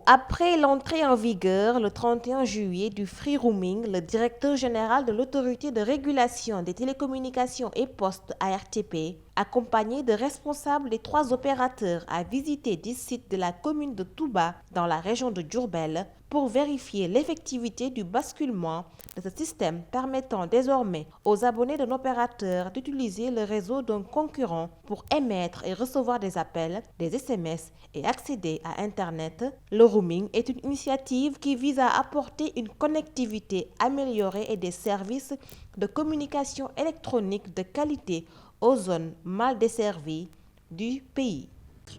Après l'entrée en vigueur le 31 juillet du free roaming, le directeur général de l'autorité de régulation des télécommunications et postes ARTP, accompagné de responsables des 3 opérateurs, a visité 10 sites de la commune de Touba dans la région de Diourbel pour vérifier l'effectivité du basculement de ce système permettant désormais aux abonnés d'un opérateur d'utiliser le réseau d'un concurrent pour émettre et recevoir des appels, des SMS et accéder à Internet. Le roaming est une initiative qui vise à apporter une connectivité améliorée et des services de communication électronique de qualité aux zones mal desservies du pays.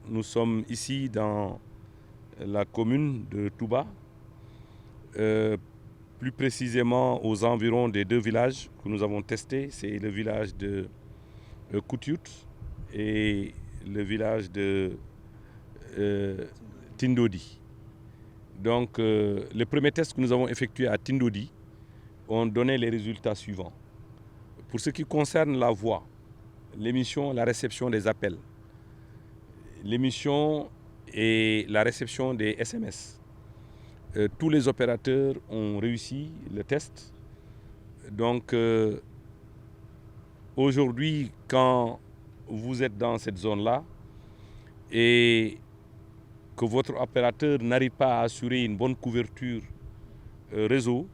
Nous sommes ici dans la commune de Touba, plus précisément aux environs des 2 villages que nous avons testés. C'est le village de Koutiout et le village de Tindodi. Donc, les premiers tests que nous avons effectués à Tindodi ont donné les résultats suivants. Pour ce qui concerne la voix, l'émission, la réception des appels, l'émission et la réception des SMS, tous les opérateurs ont réussi le test. Donc, aujourd'hui, quand vous êtes dans cette zone-là et que votre opérateur n'arrive pas à assurer une bonne couverture réseau,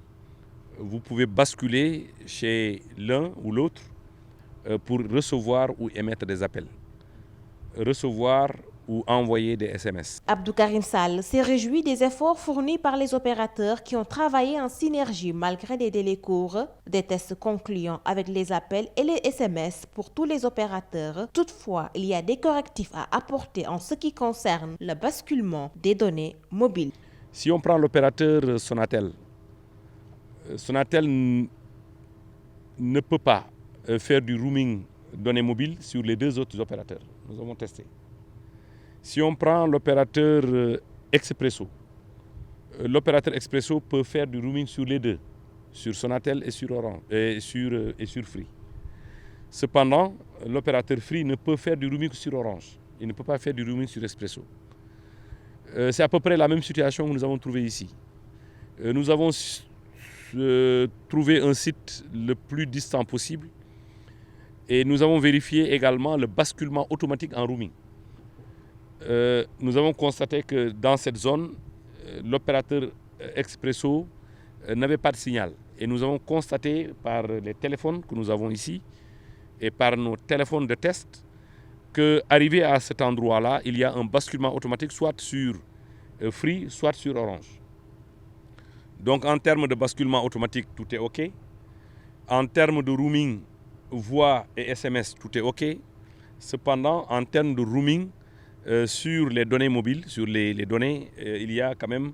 vous pouvez basculer chez l'un ou l'autre pour recevoir ou émettre des appels, recevoir ou envoyer des SMS. Abdou Karim Sall s'est réjoui des efforts fournis par les opérateurs qui ont travaillé en synergie malgré des délais courts, des tests concluants avec les appels et les SMS pour tous les opérateurs. Toutefois, il y a des correctifs à apporter en ce qui concerne le basculement des données mobiles. Si on prend l'opérateur Sonatel, Sonatel ne peut pas faire du roaming données mobiles sur les 2 autres opérateurs. Nous avons testé. Si on prend l'opérateur Expresso, l'opérateur Expresso peut faire du roaming sur les 2, sur Sonatel et sur Orange et sur Free. Cependant, l'opérateur Free ne peut faire du roaming que sur Orange. Il ne peut pas faire du roaming sur Expresso. C'est à peu près la même situation que nous avons trouvée ici. Nous avons trouvé un site le plus distant possible et nous avons vérifié également le basculement automatique en roaming. Nous avons constaté que dans cette zone, l'opérateur Expresso n'avait pas de signal. Et nous avons constaté par les téléphones que nous avons ici et par nos téléphones de test qu'arrivé à cet endroit-là, il y a un basculement automatique soit sur Free, soit sur Orange. Donc en termes de basculement automatique, tout est OK. En termes de roaming, voix et SMS, tout est OK. Cependant, en termes de roaming, sur les données mobiles, sur les données, il y a quand même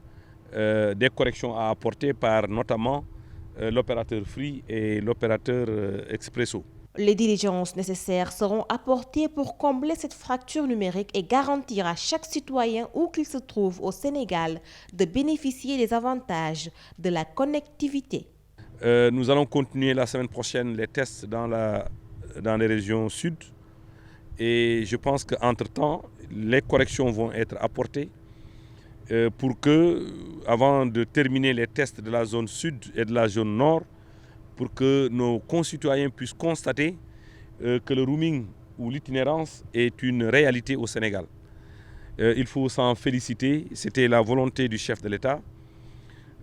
des corrections à apporter par notamment l'opérateur Free et l'opérateur Expresso. Les diligences nécessaires seront apportées pour combler cette fracture numérique et garantir à chaque citoyen où qu'il se trouve au Sénégal de bénéficier des avantages de la connectivité. Nous allons continuer la semaine prochaine les tests dans les régions sud et je pense qu'entre-temps, les corrections vont être apportées pour que, avant de terminer les tests de la zone sud et de la zone nord, pour que nos concitoyens puissent constater que le roaming ou l'itinérance est une réalité au Sénégal. Il faut s'en féliciter, c'était la volonté du chef de l'État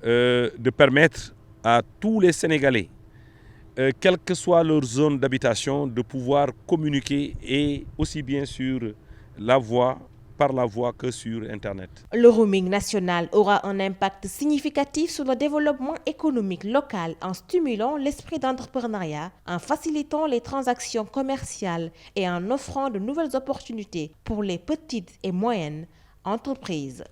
de permettre à tous les Sénégalais, quelle que soit leur zone d'habitation, de pouvoir communiquer et aussi bien sur la voie, par la voie que sur Internet. Le roaming national aura un impact significatif sur le développement économique local en stimulant l'esprit d'entrepreneuriat, en facilitant les transactions commerciales et en offrant de nouvelles opportunités pour les petites et moyennes entreprises.